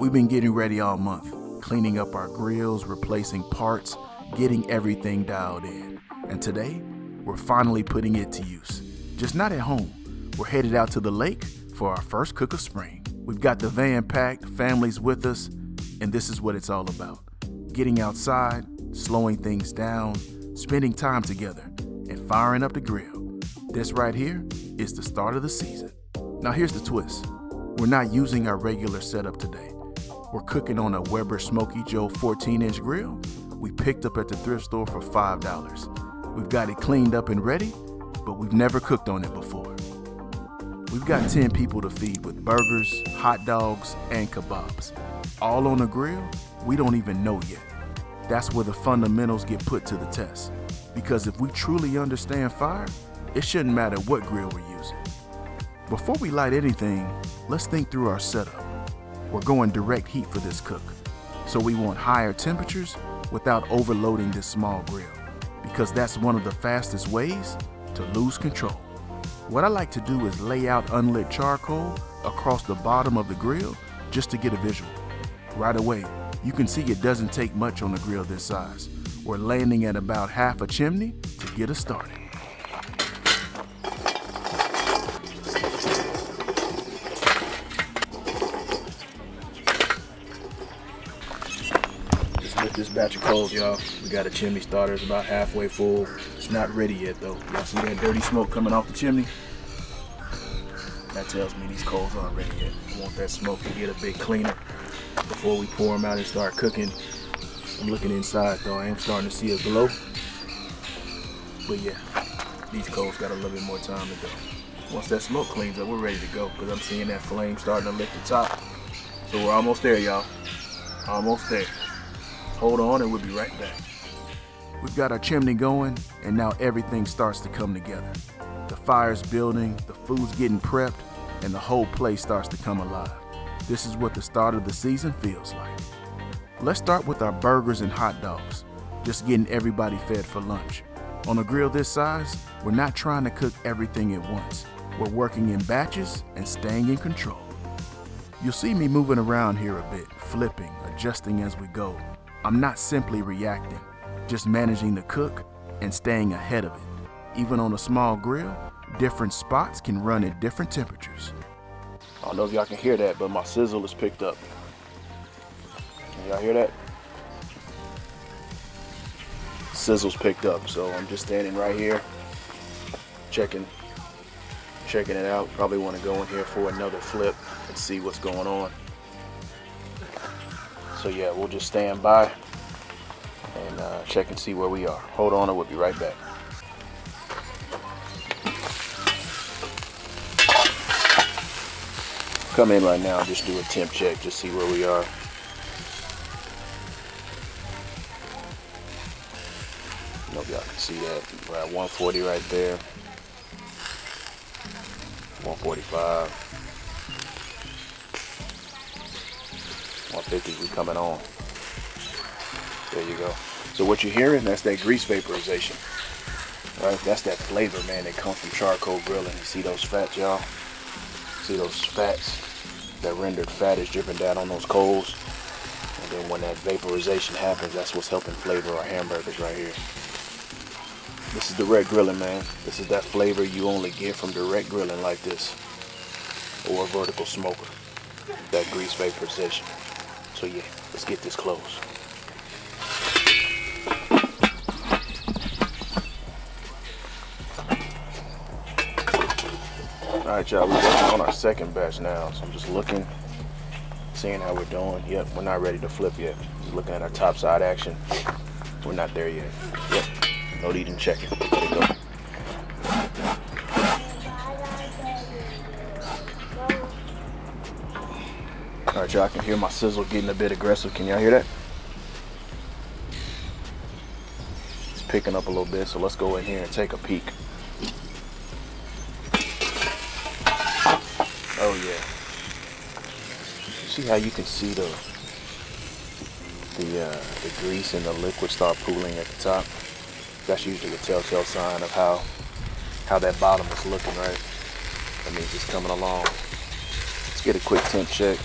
We've been getting ready all month, cleaning up our grills, replacing parts, getting everything dialed in. And today, we're finally putting it to use. Just not at home. We're headed out to the lake for our first cook of spring. We've got the van packed, families with us, and this is what it's all about. Getting outside, slowing things down, spending time together, and firing up the grill. This right here is the start of the season. Now here's the twist. We're not using our regular setup today. We're cooking on a Weber Smokey Joe 14-inch grill we picked up at the thrift store for $5. We've got it cleaned up and ready, but we've never cooked on it before. We've got 10 people to feed with burgers, hot dogs, and kebabs. All on a grill we don't even know yet. That's where the fundamentals get put to the test. Because if we truly understand fire, it shouldn't matter what grill we're using. Before we light anything, let's think through our setup. We're going direct heat for this cook, so we want higher temperatures without overloading this small grill, because that's one of the fastest ways to lose control. What I like to do is lay out unlit charcoal across the bottom of the grill just to get a visual. Right away, you can see it doesn't take much on a grill this size. We're landing at about half a chimney to get us started. Just lit this batch of coals, y'all. We got a chimney starter, it's about halfway full. It's not ready yet though. Y'all see that dirty smoke coming off the chimney? That tells me these coals aren't ready yet. I want that smoke to get a bit cleaner before we pour them out and start cooking. I'm looking inside though, I am starting to see a glow. But yeah, these coals got a little bit more time to go. Once that smoke cleans up, we're ready to go, because I'm seeing that flame starting to lift the top. So we're almost there, y'all. Almost there. Hold on and we'll be right back. We've got our chimney going, and now everything starts to come together. The fire's building, the food's getting prepped, and the whole place starts to come alive. This is what the start of the season feels like. Let's start with our burgers and hot dogs, just getting everybody fed for lunch. On a grill this size, we're not trying to cook everything at once. We're working in batches and staying in control. You'll see me moving around here a bit, flipping, adjusting as we go. I'm not simply reacting, just managing the cook and staying ahead of it. Even on a small grill, different spots can run at different temperatures. I don't know if y'all can hear that, but my sizzle is picked up. Can y'all hear that? Sizzle's picked up, so I'm just standing right here, checking it out. Probably want to go in here for another flip and see what's going on. So yeah, we'll just stand by and check and see where we are. Hold on and we'll be right back. Come in right now and just do a temp check, just see where we are. I don't know if y'all can see that. We're at 140 right there. 145. 150, we coming on. There you go. So what you're hearing, that's that grease vaporization. Right? That's that flavor, man, that comes from charcoal grilling. You see those fats, y'all? See those fats? That rendered fat is dripping down on those coals. And then when that vaporization happens, that's what's helping flavor our hamburgers right here. This is direct grilling, man. This is that flavor you only get from direct grilling like this, or a vertical smoker. That grease vaporization. So yeah, let's get this closed. Alright y'all, we're working on our second batch now. So I'm just looking, seeing how we're doing. Yep, we're not ready to flip yet. Just looking at our top side action. We're not there yet. Yep, no need in checking. Let it go. Alright y'all, I can hear my sizzle getting a bit aggressive. Can y'all hear that? It's picking up a little bit, so let's go in here and take a peek. Oh yeah. See how you can see the grease and the liquid start pooling at the top? That's usually a telltale sign of how that bottom is looking, right? That means it's coming along. Let's get a quick temp check.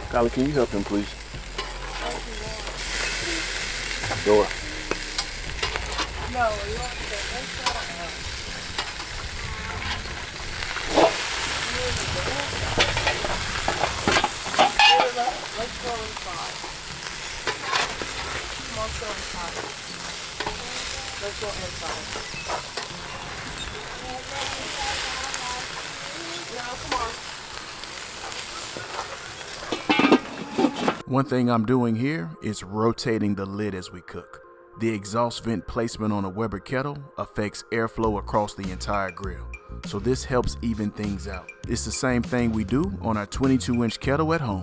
Kylie, can you help him, please? Door. No, you want to let's go inside. Come on, go inside. Let's go inside. No, come on. One thing I'm doing here is rotating the lid as we cook. The exhaust vent placement on a Weber kettle affects airflow across the entire grill, so this helps even things out. It's the same thing we do on our 22-inch kettle at home.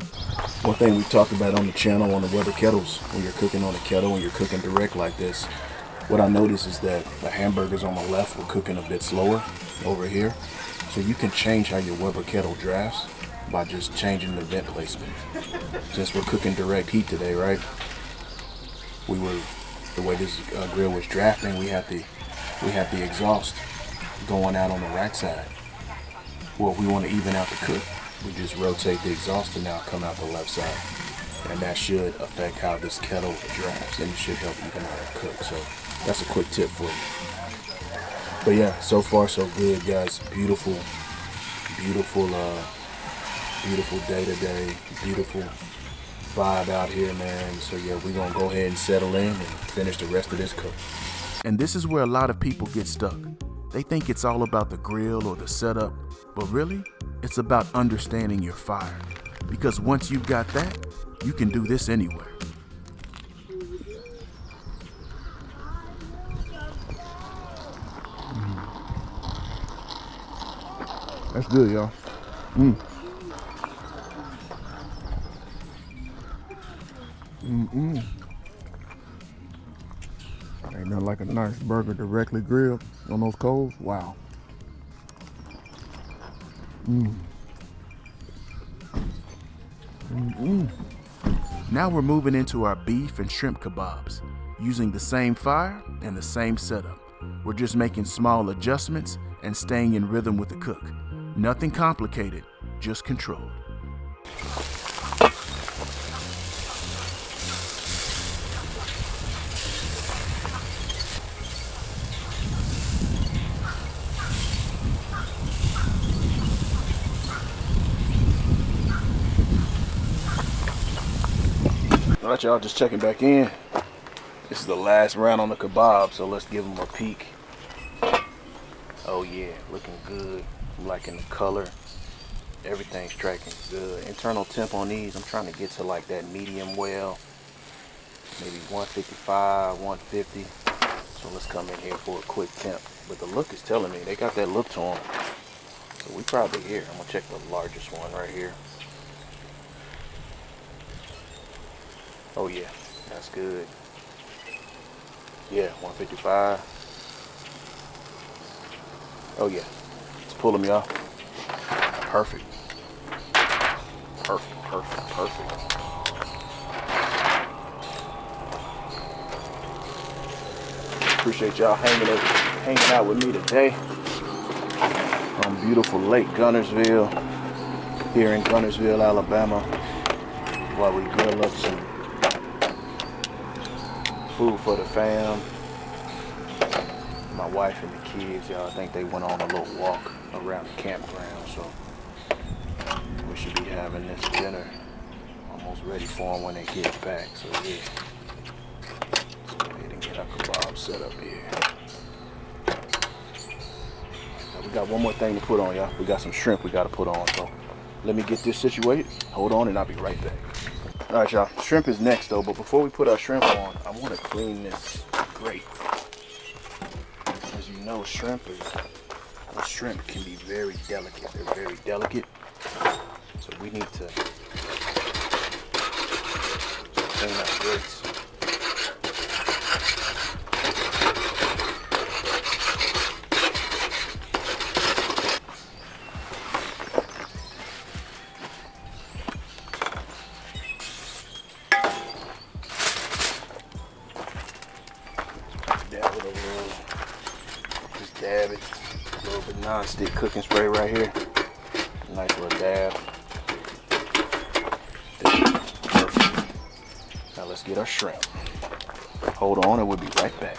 One thing we talked about on the channel on the Weber kettles, when you're cooking on a kettle and you're cooking direct like this, what I noticed is that the hamburgers on the left were cooking a bit slower over here. So you can change how your Weber kettle drafts by just changing the vent placement. Since we're cooking direct heat today, right? The way this grill was drafting, we had the exhaust going out on the right side. Well, if we want to even out the cook, we just rotate the exhaust to now come out the left side. And that should affect how this kettle drafts, and it should help even out the cook. So that's a quick tip for you. But yeah, so far so good, guys. Beautiful day today. Beautiful vibe out here, man. So yeah, we're gonna go ahead and settle in and finish the rest of this cook. And this is where a lot of people get stuck. They think it's all about the grill or the setup, but really, it's about understanding your fire. Because once you've got that, you can do this anywhere. That's good, y'all. Ain't nothing like a nice burger directly grilled on those coals. Wow. Now we're moving into our beef and shrimp kebabs, using the same fire and the same setup. We're just making small adjustments and staying in rhythm with the cook. Nothing complicated, just controlled. All right, y'all, just checking back in. This is the last round on the kebab, so let's give them a peek. Oh yeah, looking good. I'm liking the color. Everything's tracking good. Internal temp on these, I'm trying to get to like that medium well. Maybe 155, 150. So let's come in here for a quick temp. But the look is telling me, they got that look to them. So we probably here. I'm gonna check the largest one right here. Oh yeah, that's good. Yeah, 155. Oh yeah, let's pull them, y'all. Perfect. Perfect, perfect, perfect. Appreciate y'all hanging out with me today on beautiful Lake Guntersville, here in Guntersville, Alabama, while we grill up some food for the fam. My wife and the kids, y'all, I think they went on a little walk around the campground, so we should be having this dinner almost ready for them when they get back. So yeah, let's go ahead and get our kebab set up here. Now, we got one more thing to put on, y'all. We got some shrimp we got to put on, so let me get this situated. Hold on and I'll be right back. All right, y'all, shrimp is next though, but before we put our shrimp on, I want to clean this grate. As you know, shrimp can be very delicate. They're very delicate, so we need to clean our grates. Dab it, a little bit non-stick cooking spray right here. Nice little dab. Then let's get our shrimp. Hold on, and we'll be right back.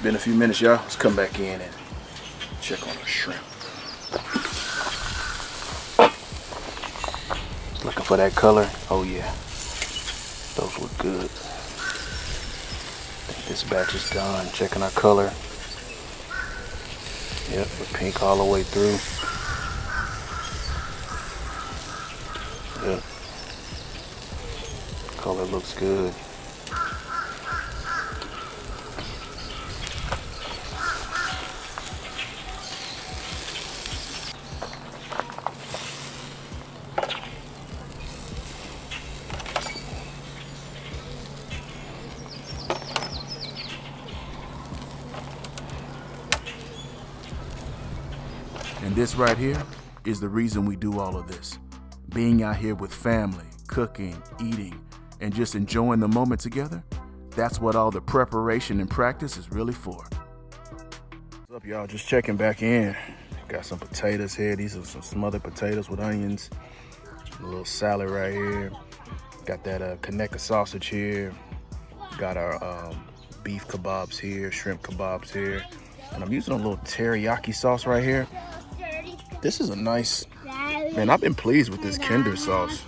Been a few minutes, y'all. Let's come back in and check on the shrimp. Looking for that color. Oh yeah, those look good. I think this batch is done. Checking our color. Yep, we're pink all the way through. Yep, color looks good. And this right here is the reason we do all of this. Being out here with family, cooking, eating, and just enjoying the moment together, that's what all the preparation and practice is really for. What's up, y'all? Just checking back in. Got some potatoes here. These are some smothered potatoes with onions. A little salad right here. Got that Kaneka sausage here. Got our beef kebabs here, shrimp kebabs here. And I'm using a little teriyaki sauce right here. This is a nice, man, I've been pleased with this Kinder sauce.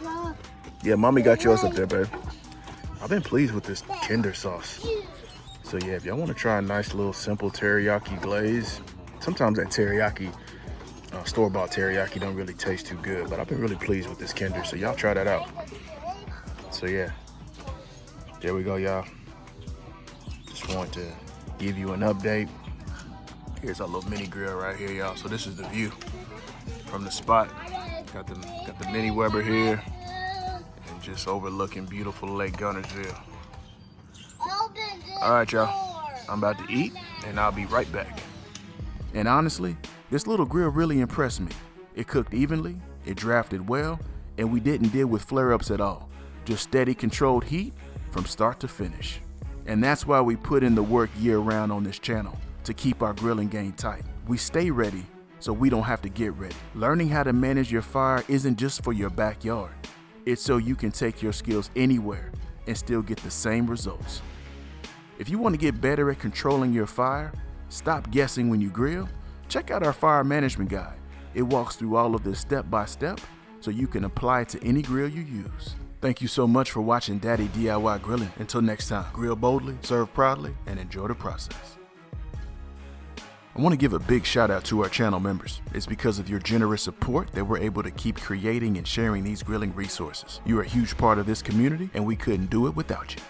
Yeah, mommy got yours up there, babe. I've been pleased with this Kinder sauce. So yeah, if y'all want to try a nice little simple teriyaki glaze, sometimes that teriyaki, store-bought teriyaki don't really taste too good, but I've been really pleased with this Kinder, so y'all try that out. So yeah, there we go, y'all. Just want to give you an update. Here's our little mini grill right here, y'all. So this is the view from the spot. Got the mini Weber here, and just overlooking beautiful Lake Guntersville. All right, y'all. I'm about to eat, and I'll be right back. And honestly, this little grill really impressed me. It cooked evenly, it drafted well, and we didn't deal with flare-ups at all. Just steady, controlled heat from start to finish. And that's why we put in the work year-round on this channel, to keep our grilling game tight. We stay ready so we don't have to get ready. Learning how to manage your fire isn't just for your backyard. It's so you can take your skills anywhere and still get the same results. If you want to get better at controlling your fire, stop guessing when you grill, check out our fire management guide. It walks through all of this step by step so you can apply it to any grill you use. Thank you so much for watching Daddy DIY Grilling. Until next time, grill boldly, serve proudly, and enjoy the process. I want to give a big shout out to our channel members. It's because of your generous support that we're able to keep creating and sharing these grilling resources. You're a huge part of this community, and we couldn't do it without you.